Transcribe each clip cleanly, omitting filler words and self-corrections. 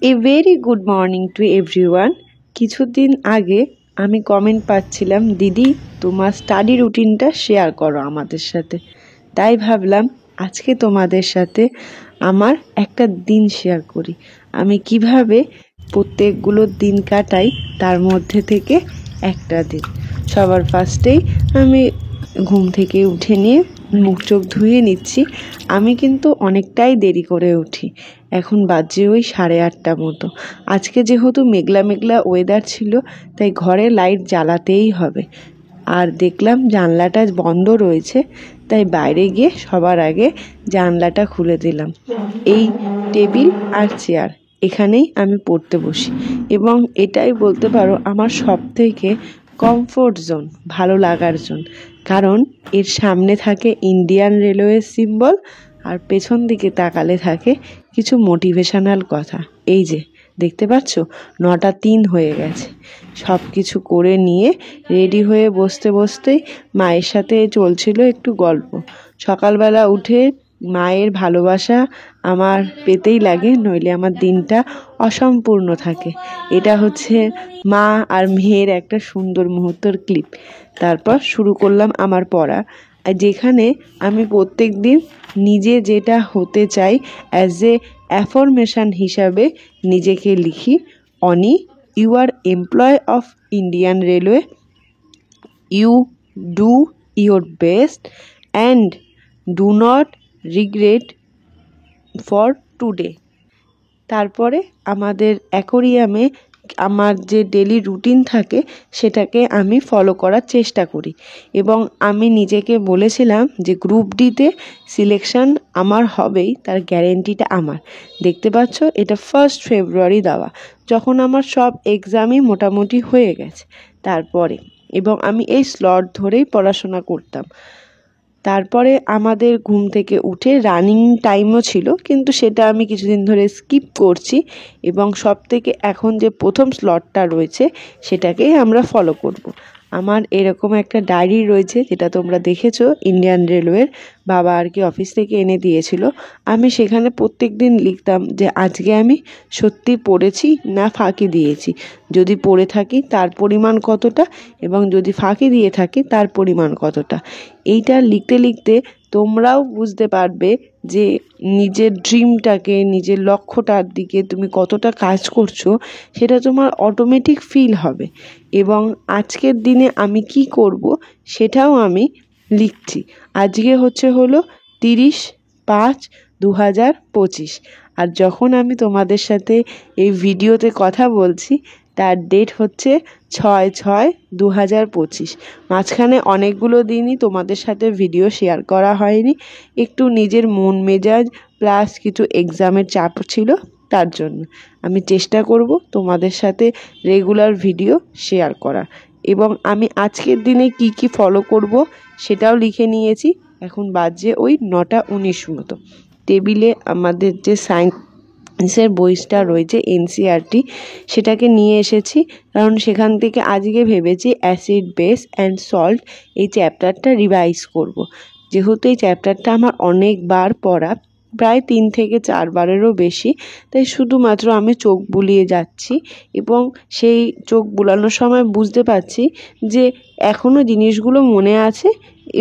A very good morning to everyone. কিছুদিন আগে আমি কমেন্ট পাচ্ছিলাম, দিদি তোমার স্টাডি রুটিনটা শেয়ার করো আমাদের সাথে। তাই ভাবলাম আজকে তোমাদের সাথে আমার একটা দিন শেয়ার করি, আমি কিভাবে প্রত্যেকগুলো দিন কাটাই, তার মধ্যে থেকে একটা দিন। সবার ফার্স্টেই আমি ঘুম থেকে উঠে নিয়ে মুখ চোখ ধুয়ে নিচ্ছি। আমি কিন্তু অনেকটাই দেরি করে উঠি, এখন বাজে ওই 8:30 মতো। আজকে যেহেতু মেঘলা মেঘলা ওয়েদার ছিল, তাই ঘরে লাইট জ্বালাতেই হবে। আর দেখলাম জানলাটা বন্ধ রয়েছে, তাই বাইরে গিয়ে সবার আগে জানলাটা খুলে দিলাম। এই টেবিল আর চেয়ার, এখানেই আমি পড়তে বসি, এবং এটাই বলতে পারো আমার সব থেকে কমফোর্ট জোন, ভালো লাগার জোন। কারণ এর সামনে থাকে ইন্ডিয়ান রেলওয়ের সিম্বল, আর পেছন দিকে তাকালে থাকে কিছু মোটিভেশনাল কথা। এই যে দেখতে পাচ্ছ, 9:03 হয়ে গেছে। সব কিছু করে নিয়ে রেডি হয়ে বসতে বসতেই মায়ের সাথে চলছিল একটু গল্প। সকালবেলা উঠে মায়ের ভালোবাসা আমার পেতেই লাগে, নইলে আমার দিনটা অসম্পূর্ণ থাকে। এটা হচ্ছে মা আর মেয়ের একটা সুন্দর মুহূর্তের ক্লিপ। তারপর শুরু করলাম আমার পড়া, যেখানে আমি প্রত্যেক দিন নিজে যেটা হতে চাই অ্যাজ এ অ্যাফরমেশন হিসাবে নিজেকে লিখি। Oni, you are employ of Indian railway, you do your best and do not regret for today. তারপরে আমাদের অ্যাকোয়ারিয়ামে আমার যে ডেলি রুটিন থাকে সেটাকে আমি ফলো করার চেষ্টা করি, এবং আমি নিজেকে বলেছিলাম যে গ্রুপ ডিতে সিলেকশন আমার হবেই, তার গ্যারেন্টিটা আমার। দেখতে পাচ্ছ, এটা 1 ফেব্রুয়ারি দেওয়া, যখন আমার সব এক্সামই মোটামুটি হয়ে গেছে তারপরে, এবং আমি এই স্লট ধরেই পড়াশোনা করতাম। তারপরে আমাদের ঘুম থেকে উঠে রানিং টাইমও ছিল, কিন্তু সেটা আমি কিছুদিন ধরে স্কিপ করছি, এবং সব থেকে এখন যে প্রথম স্লটটা রয়েছে সেটাকেই আমরা ফলো করব। আমার এরকম একটা ডায়েরি রয়েছে, যেটা তোমরা দেখেছো ইন্ডিয়ান রেলওয়ের বাবা আর কি অফিস থেকে এনে দিয়েছিল। আমি সেখানে প্রত্যেক দিন লিখতাম যে আজকে আমি সত্যি পড়েছি না ফাঁকি দিয়েছি, যদি পড়ে থাকি তার পরিমাণ কতটা, এবং যদি ফাঁকি দিয়ে থাকি তার পরিমাণ কতটা। এইটা লিখতে লিখতে তোমরাও বুঝতে পারবে যে নিজের ড্রিমটাকে, নিজের লক্ষ্যটার দিকে তুমি কতটা কাজ করছো, সেটা তোমার অটোমেটিক ফিল হবে। এবং আজকের দিনে আমি কি করব সেটাও আমি লিখছি। আজকে হলো 30/5/2025, আর যখন আমি তোমাদের সাথে এই ভিডিওতে কথা বলছি তার ডেট হচ্ছে 6/6/2025। মাঝখানে অনেকগুলো দিনই তোমাদের সাথে ভিডিও শেয়ার করা হয়নি, একটু নিজের মন মেজাজ প্লাস কিছু এক্সামের চাপ ছিল, তার জন্য। আমি চেষ্টা করব তোমাদের সাথে রেগুলার ভিডিও শেয়ার করা, এবং আমি আজকের দিনে কি কি ফলো করব সেটাও লিখে নিয়েছি। এখন বাজে ওই 9:19 মতো। টেবিলে আমাদের যে সায়েন্সের বইটা রয়েছে এনসিইআরটি, সেটাকে নিয়ে এসেছি, কারণ সেখান থেকে আজকে ভেবেছি অ্যাসিড বেস অ্যান্ড সল্ট এই চ্যাপ্টারটা রিভাইজ করব। যেহেতু এই চ্যাপ্টারটা আমার অনেকবার পড়া, প্রায় 3 থেকে 4 বারেরও বেশি, তাই শুধুমাত্র আমি চোখ বুলিয়ে যাচ্ছি, এবং সেই চোখ বুলানোর সময় বুঝতে পারছি যে এখনও জিনিসগুলো মনে আছে,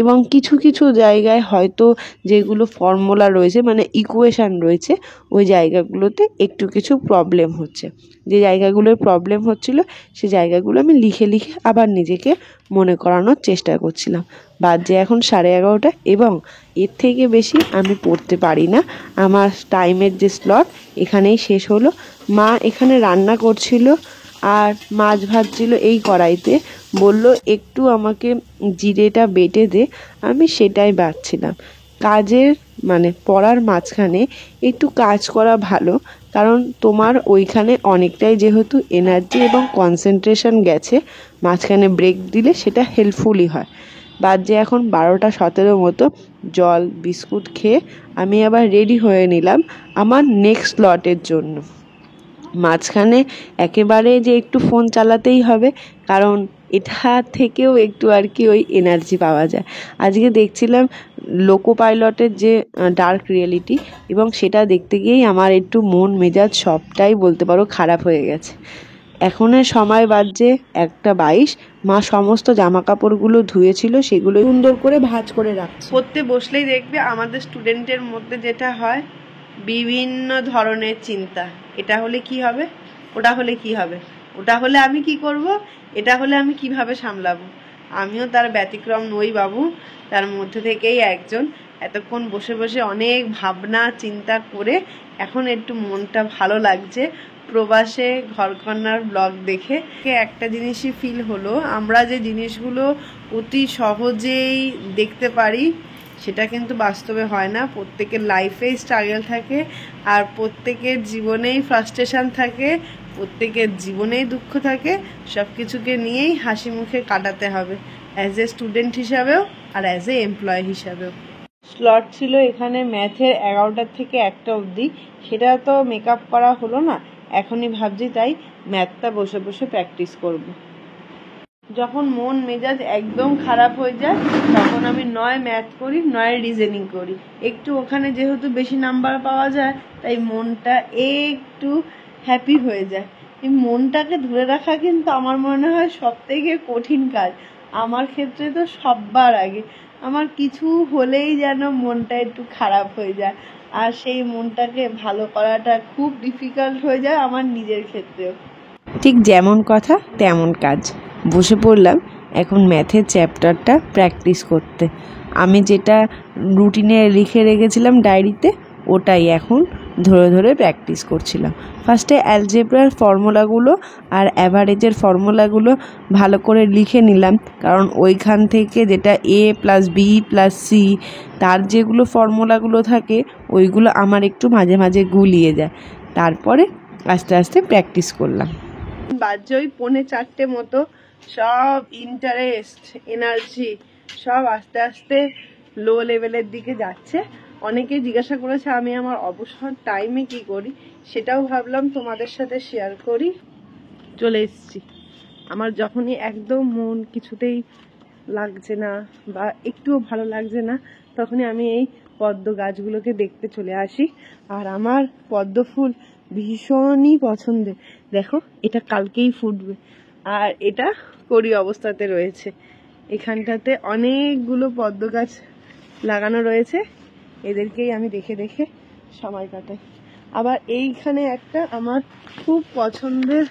এবং কিছু কিছু জায়গায় হয়তো যেগুলো ফর্মুলা রয়েছে, মানে ইকুয়েশান রয়েছে, ওই জায়গাগুলোতে একটু কিছু প্রবলেম হচ্ছে। যে জায়গাগুলোর প্রবলেম হচ্ছিলো সে জায়গাগুলো আমি লিখে লিখে আবার নিজেকে মনে করানোর চেষ্টা করছিলাম। বাজে এখন 11:30, এবং এর থেকে বেশি আমি পড়তে পারি না। আমার টাইমের যে স্লট এখানেই শেষ হলো। মা এখানে রান্না করছিল আর মাছ ভাজছিল এই কড়াইতে, বলল একটু আমাকে জিরেটা বেটে দে, আমি সেটাই বাটছিলাম। কাজের মানে পড়ার মাঝখানে একটু কাজ করা ভালো, কারণ তোমার ওইখানে অনেকটাই যেহেতু এনার্জি এবং কনসেন্ট্রেশন গেছে, মাঝখানে ব্রেক দিলে সেটা হেল্পফুলই হয়। বাজে এখন 12:17 মতো। জল বিস্কুট খেয়ে আমি আবার রেডি হয়ে নিলাম আমার নেক্সট স্লটের জন্য। মাঝখানে একেবারে যে একটু ফোন চালাতেই হবে, কারণ এটা থেকেও একটু আর কি ওই এনার্জি পাওয়া যায়। আজকে দেখছিলাম লোকো পাইলটের যে ডার্ক রিয়েলিটি, এবং সেটা দেখতে গিয়েই আমার একটু মন মেজাজ সবটাই বলতে পারো খারাপ হয়ে গেছে। এখনের সময় বাজছে 1:22। মা সমস্ত জামা কাপড়গুলো ধুয়েছিল, সেগুলো সুন্দর করে ভাঁজ করে রাখছে। পড়তে বসলেই দেখবে আমাদের স্টুডেন্টের মধ্যে যেটা হয়, বিভিন্ন ধরনের চিন্তা। এটা হলে কি হবে, ওটা হলে কি হবে, ওটা হলে আমি কি করব, এটা হলে আমি কিভাবে সামলাবো। আমিও তার ব্যতিক্রম নই বাবু, তার মধ্যে থেকেই একজন। এতক্ষণ বসে বসে অনেক ভাবনা চিন্তা করে এখন একটু মনটা ভালো লাগছে প্রবাসে ঘরকন্নার ব্লগ দেখে। একটা জিনিসই ফিল হলো, আমরা যে জিনিসগুলো অতি সহজেই দেখতে পারি সেটা কিন্তু বাস্তবে হয় না। প্রত্যেকের লাইফেই স্ট্রাগল থাকে, আর প্রত্যেকের জীবনেই ফ্রাস্ট্রেশন থাকে, প্রত্যেকের জীবনেই দুঃখ থাকে। সব কিছুকে নিয়েই হাসি মুখে কাটাতে হবে, অ্যাজ এ স্টুডেন্ট হিসাবেও আর অ্যাজ এ এমপ্লয় হিসাবেও। স্লট ছিল এখানে ম্যাথের 11টা থেকে 1টা অবধি, সেটা তো মেকআপ করা হলো না। এখনই ভাবছি তাই ম্যাথটা বসে বসে প্র্যাকটিস করব। যখন মন মেজাজ একদম খারাপ হয়ে যায় তখন আমি নয় ম্যাথ করি, নয় রিজনিং করি। একটু ওখানে যেহেতু বেশি নাম্বার পাওয়া যায় তাই মনটা একটু হ্যাপি হয়ে যায়। এই মনটাকে ধরে রাখা কিন্তু আমার মনে হয় সব থেকে কঠিন কাজ। আমার ক্ষেত্রে তো সববার আগে আমার কিছু হলেই যেন মনটা একটু খারাপ হয়ে যায়, আর সেই মনটাকে ভালো করাটা খুব ডিফিকাল্ট হয়ে যায় আমার নিজের ক্ষেত্রেও। ঠিক যেমন কথা তেমন কাজ। বসে পড়লাম এখন ম্যাথের চ্যাপ্টারটা প্র্যাকটিস করতে। আমি যেটা রুটিনে লিখে রেখেছিলাম ডায়েরিতে, ওটাই এখন ধরে ধরে প্র্যাকটিস করছিলাম। ফার্স্টে অ্যালজেব্রার ফর্মুলাগুলো আর অ্যাভারেজের ফর্মুলাগুলো ভালো করে লিখে নিলাম, কারণ ওইখান থেকে যেটা a+b+c তার যেগুলো ফর্মুলাগুলো থাকে ওইগুলো আমার একটু মাঝে মাঝে গুলিয়ে যায়। তারপরে আস্তে আস্তে প্র্যাকটিস করলাম। বাজে ওই 3:45 মতো। সব ইন্টারেস্ট এনার্জি সব আস্তে আস্তে লো লেভেলের দিকে যাচ্ছে। অনেকে জিজ্ঞাসা করেছে আমি আমার অবসর টাইমে কি করি, সেটাও ভাবলাম তোমাদের সাথে শেয়ার করি। চলে এসেছি, আমার যখনই একদম মন কিছুতেই লাগছে না বা একটুও ভালো লাগছে না, তখনই আমি এই পদ্ম গাছগুলোকে দেখতে চলে আসি। আর আমার পদ্ম ফুল ভীষণই পছন্দের। দেখো এটা কালকেই ফুটবে, আর এটা কড়ি অবস্থাতে রয়েছে। এখানটাতে অনেকগুলো পদ্ম গাছ লাগানো রয়েছে, এদেরকেই আমি দেখে দেখে সময় কাটাই। আবার এইখানে একটা আমার খুব পছন্দের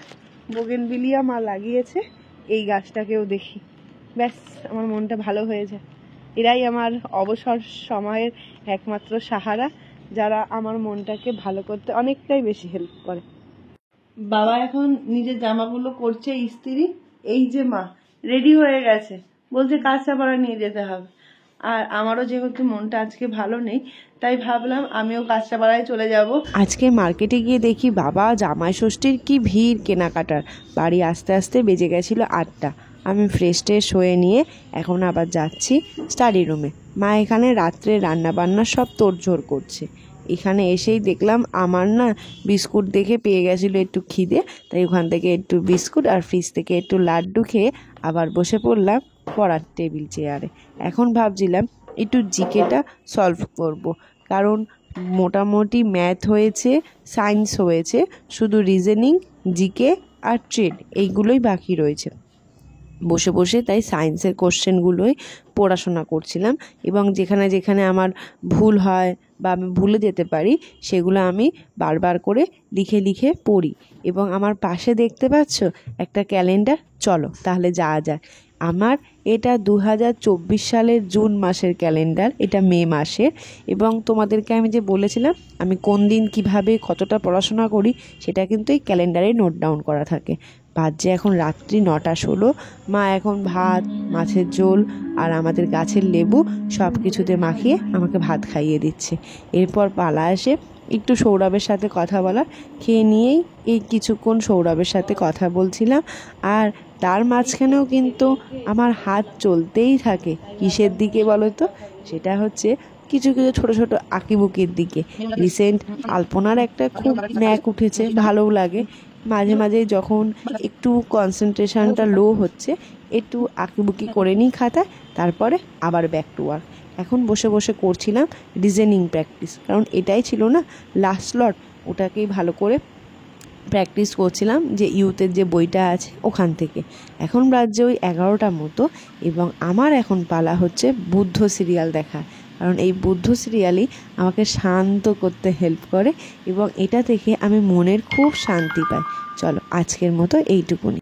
বোগেনভিলিয়া মা লাগিয়েছে, এই গাছটাকেও দেখি, ব্যাস আমার মনটা ভালো হয়ে যায়। এরাই আমার অবসর সময়ের একমাত্র সাহারা, যারা আমার মনটাকে ভালো করতে অনেকটাই বেশি হেল্প করে। বাবা এখন নিজের জামাগুলো করছে ইস্ত্রি। এই যে মা রেডি হয়ে গেছে, বলছে কাঁচাপাড়া নিয়ে যেতে হবে। আর আমারও যেহেতু মনটা আজকে ভালো নেই, তাই ভাবলাম আমিও কাঁচাপাড়ায় চলে যাব। আজকে মার্কেটে গিয়ে দেখি বাবা জামাই ষষ্ঠীর কি ভিড় কেনাকাটার। বাড়ি আস্তে আস্তে বেজে গেছিল 8টা। আমি ফ্রেশ ট্রেশ হয়ে নিয়ে এখন আবার যাচ্ছি স্টাডি রুমে। মা এখানে রাত্রে রান্না বান্না সব তোড়জোড় করছে। এখানে এসেই দেখলাম আমার না বিস্কুট দেখে পেয়ে গেছিলো একটু খিদে, তাই ওখান থেকে একটু বিস্কুট আর ফ্রিজ থেকে একটু লাড্ডু খেয়ে আবার বসে পড়লাম পড়ার টেবিল চেয়ারে। এখন ভাবছিলাম একটু জিকেটা সলভ করব, কারণ মোটামুটি ম্যাথ হয়েছে, সায়েন্স হয়েছে, শুধু রিজনিং, জিকে আর ট্রেড এইগুলোই বাকি রয়েছে। বসে বসে তাই সায়েন্সের কোশ্চেনগুলোই পড়াশোনা করছিলাম, এবং যেখানে যেখানে আমার ভুল হয় বা আমি ভুলে যেতে পারি সেগুলো আমি বারবার করে লিখে লিখে পড়ি। এবং আমার পাশে দেখতে পাচ্ছ একটা ক্যালেন্ডার, চলো তাহলে যাওয়া যায়। আমার এটা 2024 সালের জুন মাসের ক্যালেন্ডার, এটা মে মাসের। এবং তোমাদেরকে আমি যে বলেছিলাম আমি কোন দিন কিভাবে কতটা পড়াশোনা করি সেটা কিন্তু এই ক্যালেন্ডারে নোট ডাউন করা থাকে। বাজে এখন রাত্রি 9:16। মা এখন ভাত, মাছের ঝোল আর আমাদের গাছের লেবু সব কিছুতে মাখিয়ে আমাকে ভাত খাইয়ে দিচ্ছে। এরপর পালা আসে একটু সৌরভের সাথে কথা বলার। খেয়ে নিয়েই এই কিছুক্ষণ সৌরভের সাথে কথা বলছিলাম, আর তার মাঝখানেও কিন্তু আমার হাত চলতেই থাকে। কিসের দিকে বলো তো? সেটা হচ্ছে কিছু কিছু ছোট ছোট আঁকিবুকির দিকে। রিসেন্ট আলপনার একটা খুব ন্যাক উঠেছে, ভালোও লাগে। মাঝে মাঝে যখন একটু কনসেন্ট্রেশনটা লো হচ্ছে, একটু আঁকিবুকি করে নিই খাতায়, তারপরে আবার ব্যাক টু ওয়ার্ক। এখন বসে বসে করছিলাম রিজনিং প্র্যাকটিস, কারণ এটাই ছিল না লাস্ট স্লট, ওটাকেই ভালো করে প্র্যাকটিস করছিলাম যে ইউথের যে বইটা আছে ওখান থেকে। এখন বাজছে ওই 11টার মতো, এবং আমার এখন পালা হচ্ছে বুদ্ধ সিরিয়াল দেখা, কারণ এই বুদ্ধ সিরিয়ালই আমাকে শান্ত করতে হেল্প করে এবং এটা দেখে আমি মনের খুব শান্তি পাই। চলো আজকের মতো এইটুকুনি।